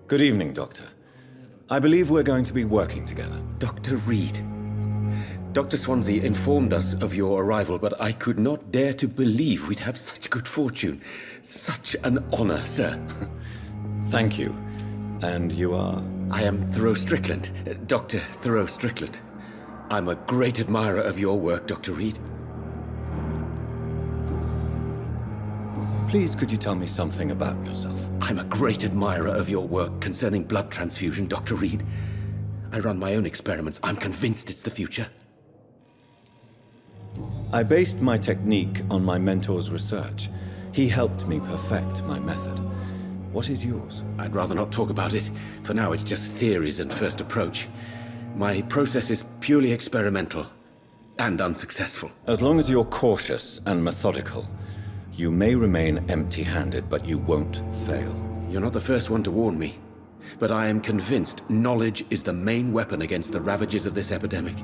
Good evening, Doctor. I believe we're going to be working together. Dr. Reed. Dr. Swansea informed us of your arrival, but I could not dare to believe we'd have such good fortune. Such an honor, sir. Thank you. And you are? I am Thoreau Strickland, Dr. Thoreau Strickland. I'm a great admirer of your work, Dr. Reed. Please, could you tell me something about yourself? I'm a great admirer of your work concerning blood transfusion, Dr. Reed. I run my own experiments. I'm convinced it's the future. I based my technique on my mentor's research. He helped me perfect my method. What is yours? I'd rather not talk about it. For now, it's just theories and first approach. My process is purely experimental and unsuccessful. As long as you're cautious and methodical, you may remain empty-handed, but you won't fail. You're not the first one to warn me, but I am convinced knowledge is the main weapon against the ravages of this epidemic.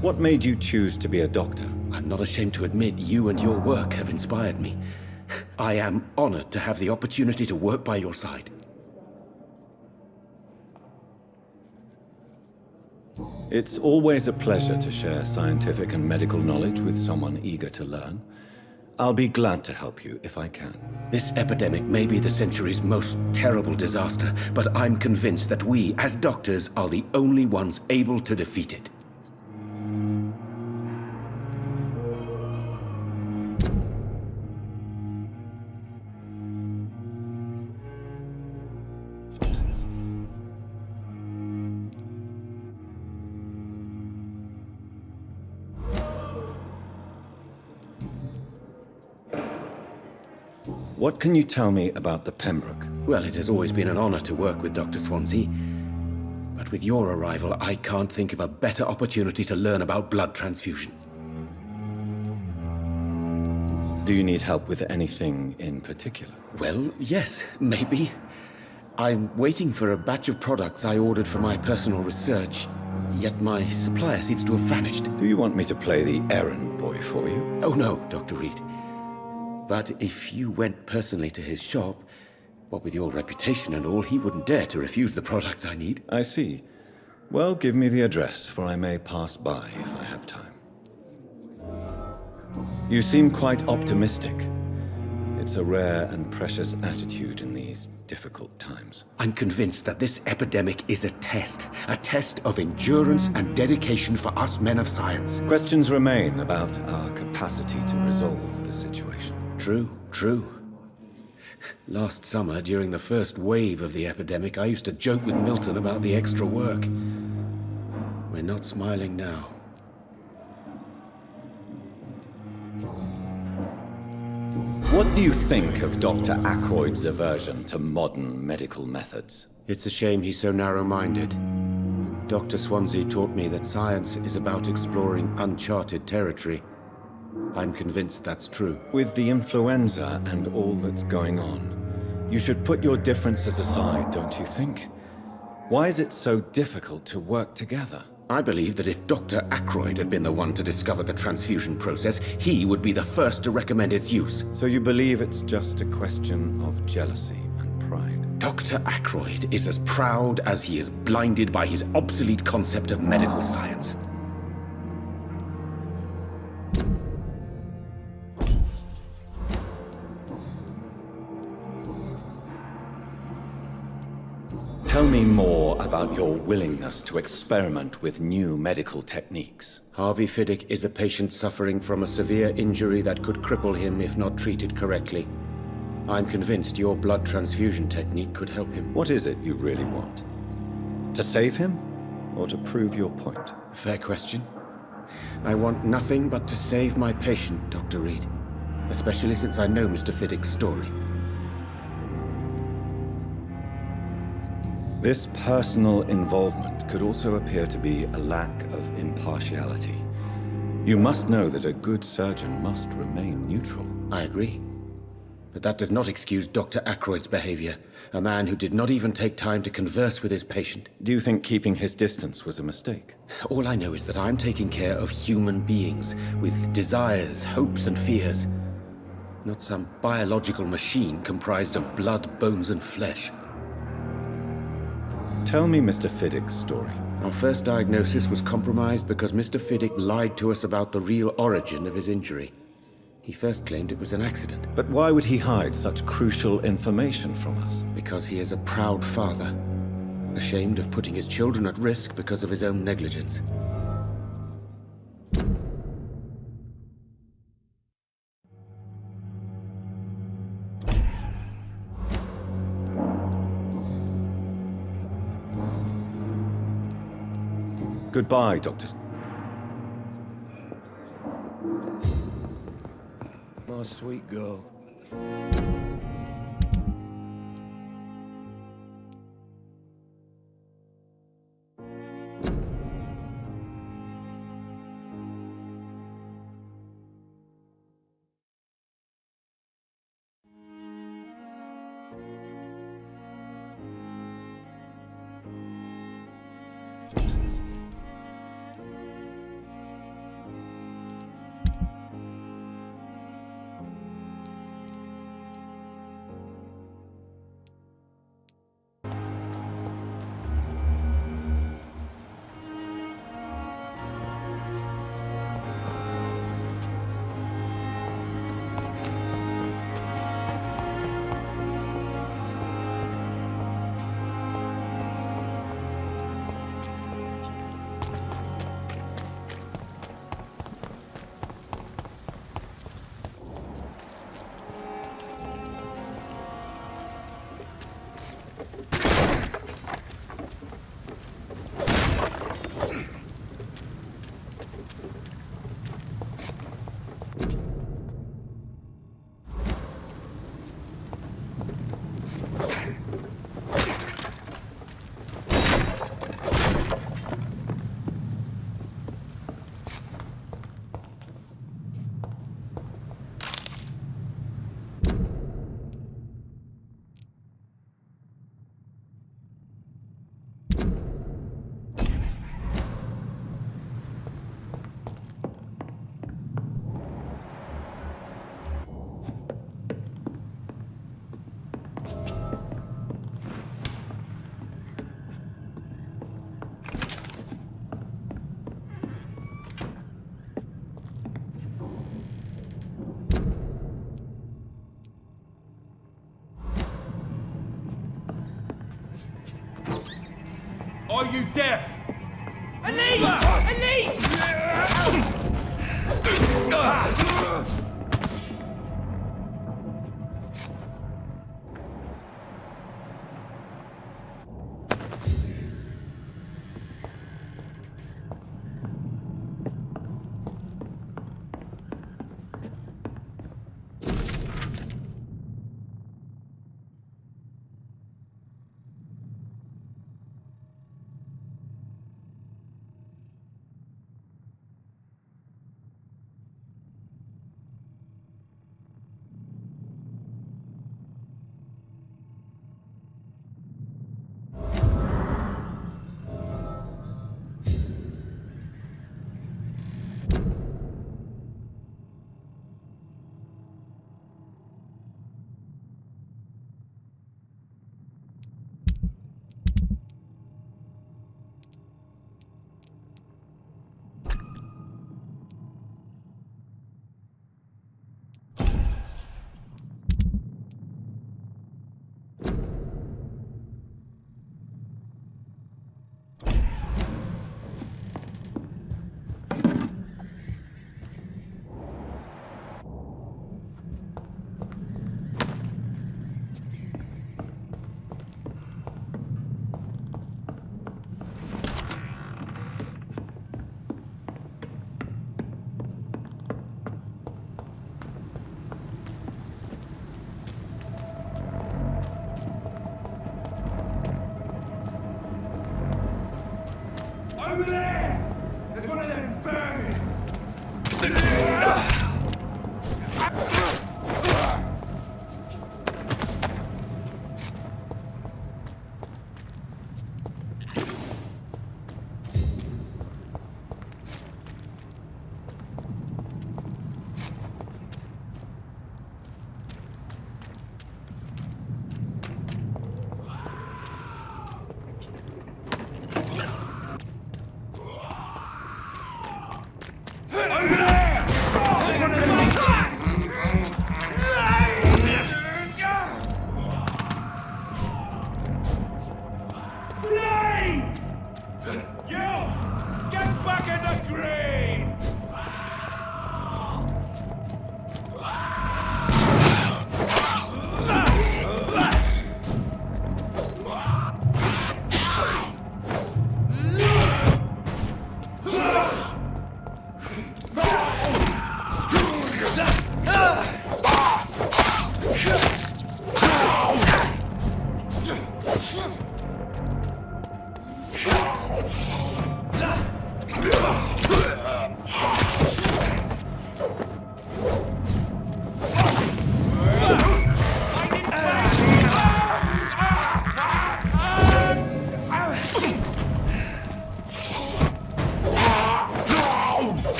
What made you choose to be a doctor? I'm not ashamed to admit you and your work have inspired me. I am honored to have the opportunity to work by your side. It's always a pleasure to share scientific and medical knowledge with someone eager to learn. I'll be glad to help you if I can. This epidemic may be the century's most terrible disaster, but I'm convinced that we, as doctors, are the only ones able to defeat it. What can you tell me about the Pembroke? Well, it has always been an honor to work with Dr. Swansea. But with your arrival, I can't think of a better opportunity to learn about blood transfusion. Do you need help with anything in particular? Well, yes, maybe. I'm waiting for a batch of products I ordered for my personal research, yet my supplier seems to have vanished. Do you want me to play the errand boy for you? Oh no, Dr. Reed. But if you went personally to his shop, what with your reputation and all, he wouldn't dare to refuse the products I need. I see. Well, give me the address, for I may pass by if I have time. You seem quite optimistic. It's a rare and precious attitude in these difficult times. I'm convinced that this epidemic is a test of endurance and dedication for us men of science. Questions remain about our capacity to resolve the situation. True. Last summer, during the first wave of the epidemic, I used to joke with Milton about the extra work. We're not smiling now. What do you think of Dr. Ackroyd's aversion to modern medical methods? It's a shame he's so narrow-minded. Dr. Swansea taught me that science is about exploring uncharted territory. I'm convinced that's true. With the influenza and all that's going on, you should put your differences aside, don't you think? Why is it so difficult to work together? I believe that if Dr. Ackroyd had been the one to discover the transfusion process, he would be the first to recommend its use. So you believe it's just a question of jealousy and pride? Dr. Ackroyd is as proud as he is blinded by his obsolete concept of medical science. Tell me more about your willingness to experiment with new medical techniques. Harvey Fiddick is a patient suffering from a severe injury that could cripple him if not treated correctly. I'm convinced your blood transfusion technique could help him. What is it you really want? To save him, or to prove your point? Fair question. I want nothing but to save my patient, Dr. Reed. Especially since I know Mr. Fiddick's story. This personal involvement could also appear to be a lack of impartiality. You must know that a good surgeon must remain neutral. I agree. But that does not excuse Dr. Ackroyd's behavior, a man who did not even take time to converse with his patient. Do you think keeping his distance was a mistake? All I know is that I'm taking care of human beings with desires, hopes, and fears. Not some biological machine comprised of blood, bones, and flesh. Tell me Mr. Fiddick's story. Our first diagnosis was compromised because Mr. Fiddick lied to us about the real origin of his injury. He first claimed it was an accident. But why would he hide such crucial information from us? Because he is a proud father, ashamed of putting his children at risk because of his own negligence. Goodbye, Dr. My sweet girl. Are you deaf? Elite! Elite!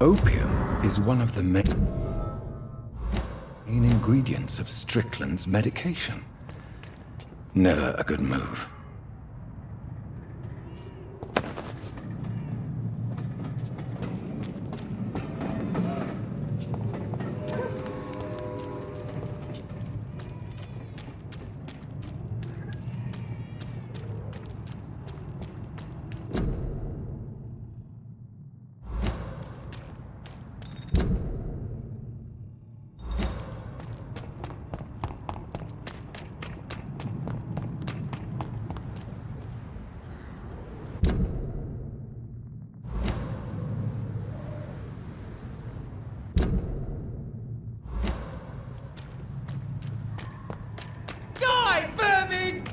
Opium is one of the main ingredients of Strickland's medication. Never a good move. Die, vermin!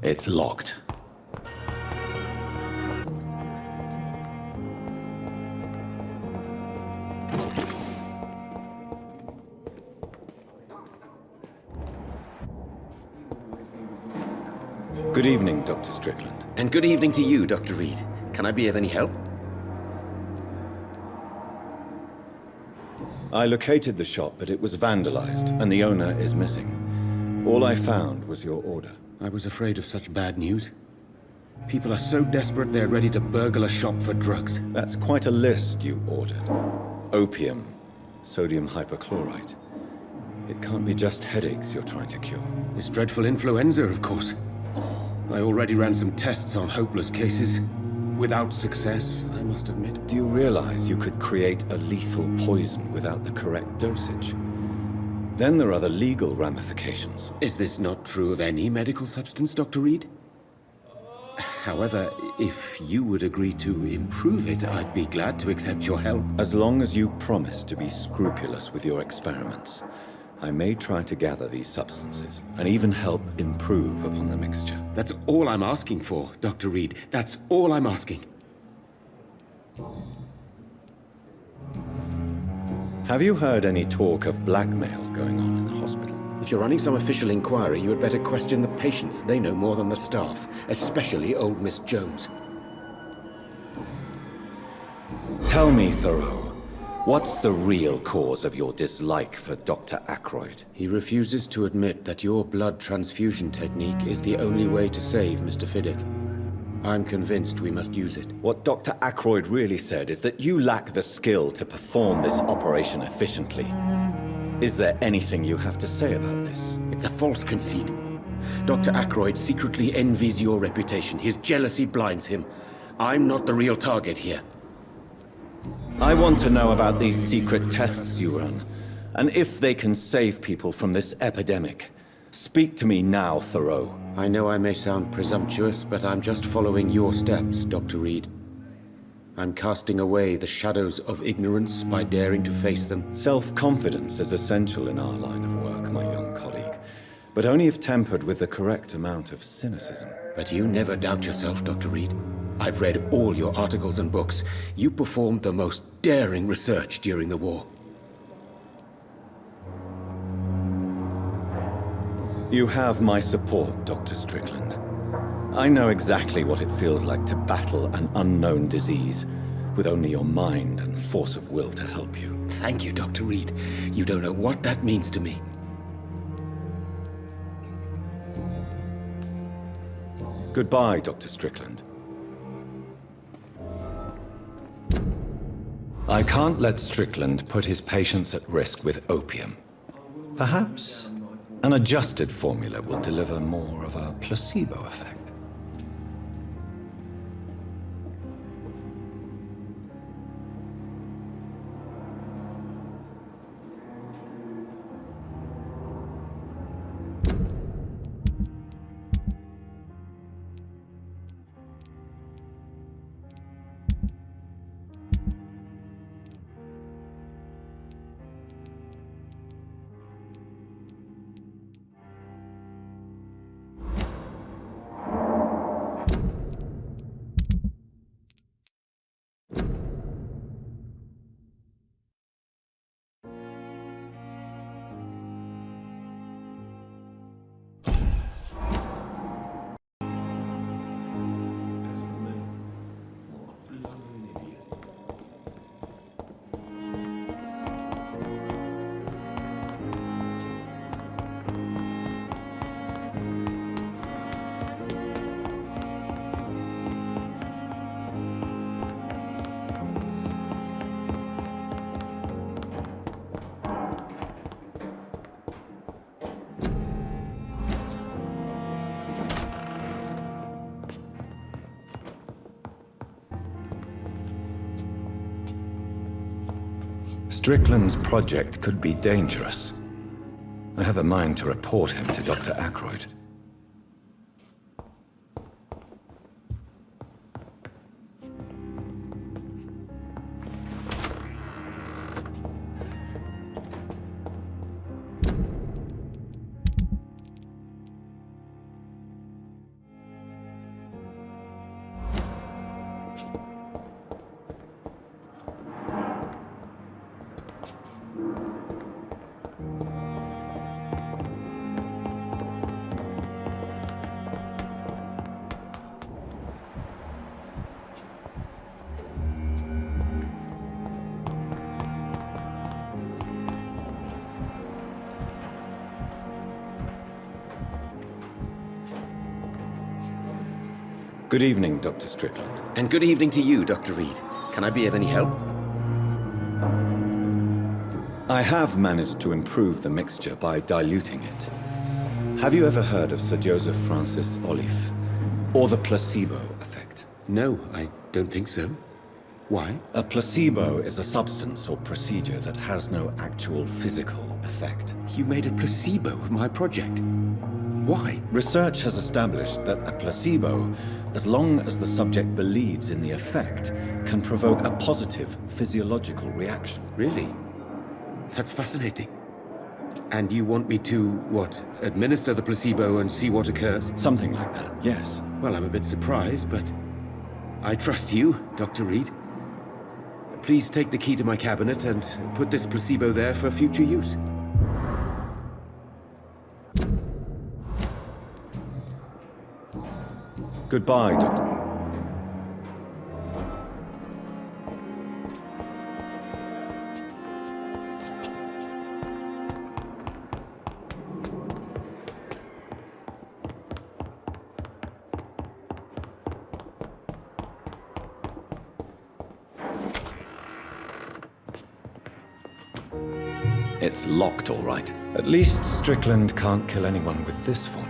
It's locked. Good evening, Dr. Strickland. And good evening to you, Dr. Reed. Can I be of any help? I located the shop, but it was vandalized, and the owner is missing. All I found was your order. I was afraid of such bad news. People are so desperate they're ready to burgle a shop for drugs. That's quite a list you ordered. Opium, sodium hypochlorite. It can't be just headaches you're trying to cure. This dreadful influenza, of course. I already ran some tests on hopeless cases. Without success, I must admit. Do you realize you could create a lethal poison without the correct dosage? Then there are the legal ramifications. Is this not true of any medical substance, Dr. Reed? However, if you would agree to improve it, I'd be glad to accept your help. As long as you promise to be scrupulous with your experiments, I may try to gather these substances and even help improve upon the mixture. That's all I'm asking for, Dr. Reed. That's all I'm asking. Have you heard any talk of blackmail going on in the hospital? If you're running some official inquiry, you had better question the patients. They know more than the staff, especially old Miss Jones. Tell me, Thoreau, what's the real cause of your dislike for Dr. Ackroyd? He refuses to admit that your blood transfusion technique is the only way to save Mr. Fiddick. I'm convinced we must use it. What Dr. Ackroyd really said is that you lack the skill to perform this operation efficiently. Is there anything you have to say about this? It's a false conceit. Dr. Ackroyd secretly envies your reputation. His jealousy blinds him. I'm not the real target here. I want to know about these secret tests you run, and if they can save people from this epidemic. Speak to me now, Thoreau. I know I may sound presumptuous, but I'm just following your steps, Dr. Reed. I'm casting away the shadows of ignorance by daring to face them. Self-confidence is essential in our line of work, my young colleague, but only if tempered with the correct amount of cynicism. But you never doubt yourself, Dr. Reed. I've read all your articles and books. You performed the most daring research during the war. You have my support, Dr. Strickland. I know exactly what it feels like to battle an unknown disease with only your mind and force of will to help you. Thank you, Dr. Reed. You don't know what that means to me. Goodbye, Dr. Strickland. I can't let Strickland put his patients at risk with opium. Perhaps an adjusted formula will deliver more of a placebo effect. Strickland's project could be dangerous. I have a mind to report him to Dr. Aykroyd. Good evening, Dr. Strickland. And good evening to you, Dr. Reed. Can I be of any help? I have managed to improve the mixture by diluting it. Have you ever heard of Sir Joseph Francis Olive, or the placebo effect? No, I don't think so. Why? A placebo is a substance or procedure that has no actual physical effect. You made a placebo of my project. Why? Research has established that a placebo, as long as the subject believes in the effect, can provoke a positive physiological reaction. Really? That's fascinating. And you want me to, what, administer the placebo and see what occurs? Something like that, yes. Well, I'm a bit surprised, but I trust you, Dr. Reed. Please take the key to my cabinet and put this placebo there for future use. Goodbye, Doctor. It's locked, all right. At least Strickland can't kill anyone with this form.